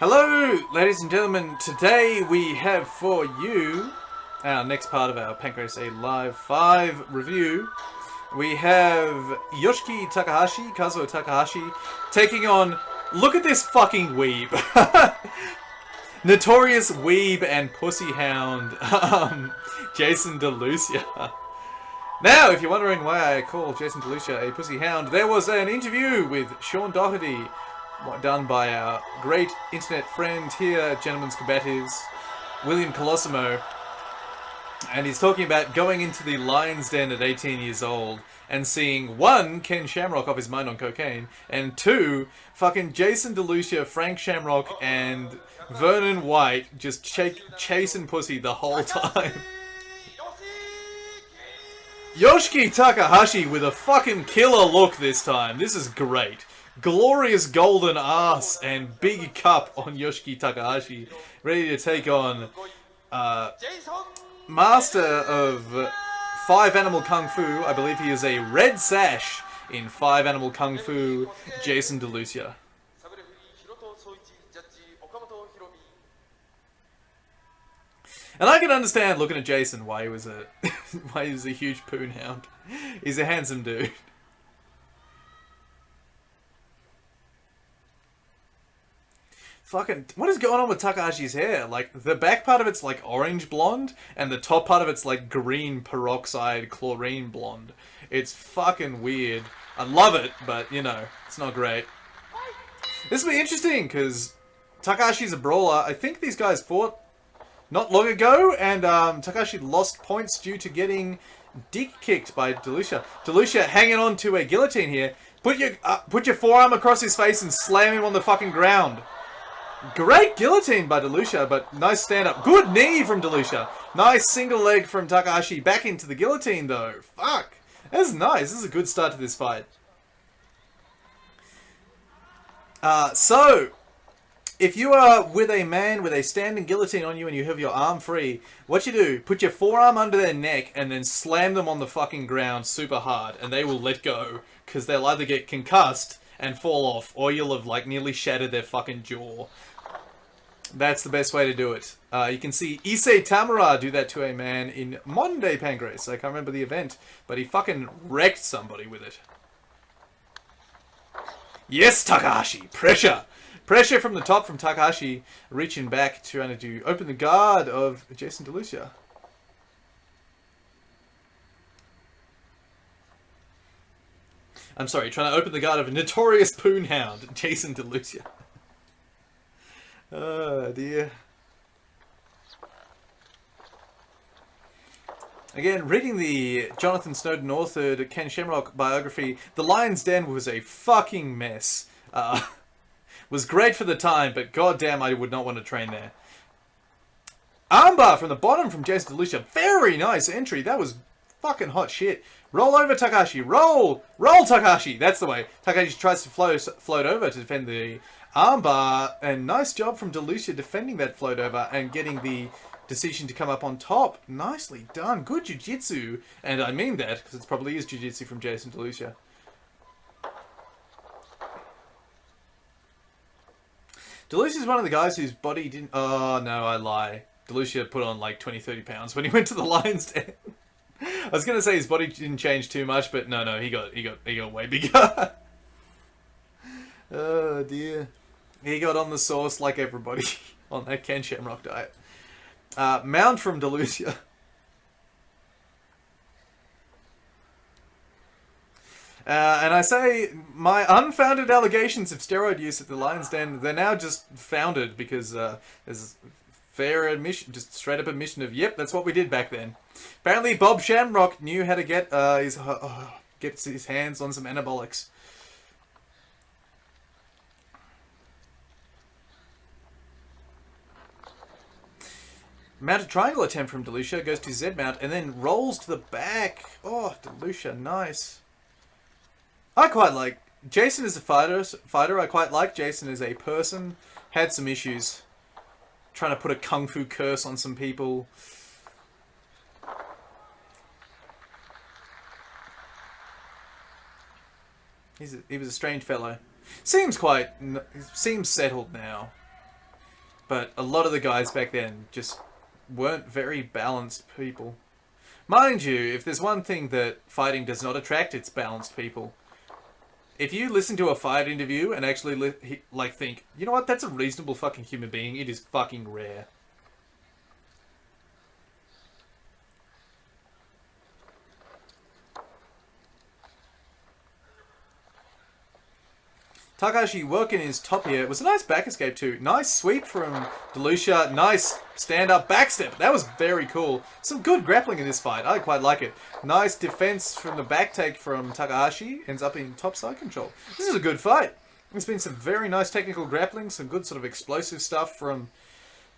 Hello, ladies and gentlemen. Today we have for you our next part of our Pancrase Alive 5 review. We have Yoshiki Takahashi, Kazuo Takahashi, taking on... Look at this fucking weeb. Notorious weeb and pussy hound, Jason Delucia. Now, if you're wondering why I call Jason Delucia a pussy hound, there was an interview with Sean Doherty done by our great internet friend here, Gentlemen's Combatives, William Colosimo. And he's talking about going into the lion's den at 18 years old and seeing, one, Ken Shamrock off his mind on cocaine, and two, fucking Jason Delucia, Frank Shamrock, and Vernon White just chasing pussy the whole time. Yoshiki Takahashi with a fucking killer look this time. This is great. Glorious golden ass and big cup on Yoshiki Takahashi. Ready to take on master of 5 Animal Kung Fu. I believe he is a red sash in 5 Animal Kung Fu, Jason Delucia. And I can understand looking at Jason why he was a huge poon hound. He's a handsome dude. Fucking, what is going on with Takahashi's hair? Like, the back part of it's like orange blonde, and the top part of it's like green peroxide chlorine blonde. It's fucking weird. I love it, but, you know, it's not great. This will be interesting, because Takahashi's a brawler. I think these guys fought not long ago, and Takahashi lost points due to getting dick kicked by Delucia. Delucia hanging on to a guillotine here. Put your forearm across his face and slam him on the fucking ground. Great guillotine by Delucia, but nice stand-up. Good knee from Delucia. Nice single leg from Takahashi. Back into the guillotine, though. Fuck. That's nice. This is a good start to this fight. So, if you are with a man with a standing guillotine on you and you have your arm free, what you do, put your forearm under their neck and then slam them on the fucking ground super hard, and they will let go, because they'll either get concussed and fall off, or you'll have like nearly shattered their fucking jaw. That's the best way to do it. You can see Issei Tamura do that to a man in modern day Pancrase. I can't remember the event, but he fucking wrecked somebody with it. Yes, Takahashi! Pressure! Pressure from the top from Takahashi, reaching back, trying to open the guard of Jason Delucia. I'm sorry, trying to open the guard of a notorious poon hound, Jason Delucia. Oh dear. Again, reading the Jonathan Snowden authored Ken Shamrock biography, The Lion's Den was a fucking mess. Was great for the time, but goddamn, I would not want to train there. Armbar from the bottom from Jason Delucia. Very nice entry. That was fucking hot shit. Roll over, Takahashi. Roll! Roll, Takahashi! That's the way. Takahashi tries to float over to defend the armbar. And nice job from Delucia defending that float over and getting the decision to come up on top. Nicely done. Good jiu-jitsu. And I mean that, because it probably is jiu-jitsu from Jason Delucia. Delucia's one of the guys whose body didn't... Oh, no, I lie. Delucia put on like 20-30 pounds when he went to the lion's den. I was going to say his body didn't change too much, but no, he got way bigger. Oh, dear. He got on the sauce like everybody on that Ken Shamrock diet. Mount from Delucia. And I say, my unfounded allegations of steroid use at the Lion's Den, they're now just founded because there's fair admission, just straight up admission of, yep, that's what we did back then. Apparently Bob Shamrock knew how to get his hands on some anabolics. Mounted triangle attempt from Delucia, goes to Z mount, and then rolls to the back. Oh, Delucia, nice. I quite like... Jason is a fighter. I quite like Jason as a person. Had some issues. Trying to put a kung fu curse on some people. He was a strange fellow. Seems settled now. But a lot of the guys back then just weren't very balanced people. Mind you, if there's one thing that fighting does not attract, it's balanced people. If you listen to a fight interview and actually think, you know what, that's a reasonable fucking human being, it is fucking rare. Takahashi working his top here. It was a nice back escape too. Nice sweep from Delucia. Nice stand-up backstep. That was very cool. Some good grappling in this fight. I quite like it. Nice defense from the back take from Takahashi. Ends up in top side control. This is a good fight. There's been some very nice technical grappling. Some good sort of explosive stuff from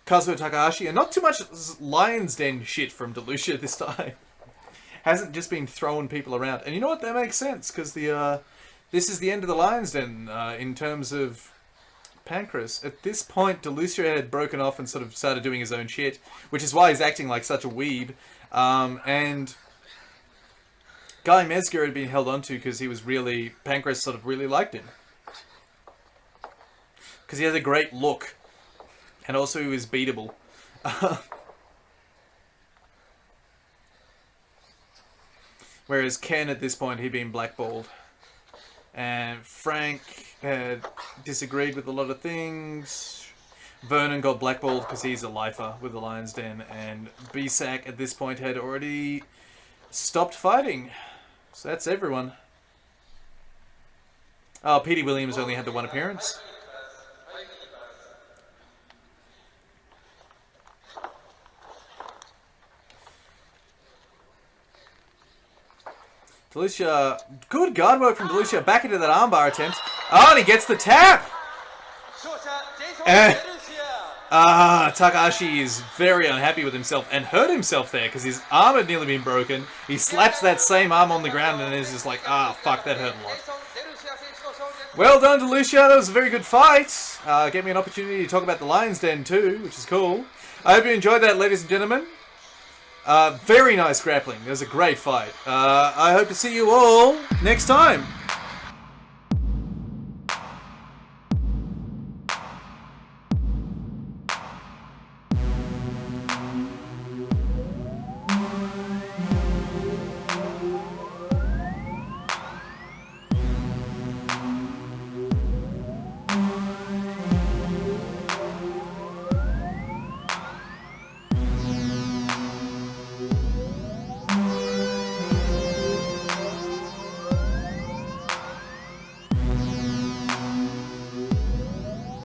Kazuo Takahashi. And not too much Lion's Den shit from Delucia this time. Hasn't just been throwing people around. And you know what? That makes sense. Because this is the end of the Lion's Den in terms of Pancrase. At this point, Delucia had broken off and sort of started doing his own shit, which is why he's acting like such a weeb. And Guy Mezger had been held onto because he was really... Pancrase sort of really liked him. Because he has a great look. And also he was beatable. Whereas Ken, at this point, he'd been blackballed. And Frank had disagreed with a lot of things. Vernon got blackballed because he's a lifer with the Lion's Den. And B-Sack at this point had already stopped fighting. So that's everyone. Oh, Petey Williams only had the one appearance. Delucia, good guard work from Delucia, back into that armbar attempt. Oh, and he gets the tap! And, Takahashi is very unhappy with himself and hurt himself there because his arm had nearly been broken. He slaps that same arm on the ground and is just like, fuck, that hurt a lot. Well done, Delucia, that was a very good fight. Gave me an opportunity to talk about the Lion's Den too, which is cool. I hope you enjoyed that, ladies and gentlemen. Very nice grappling. It was a great fight. I hope to see you all next time.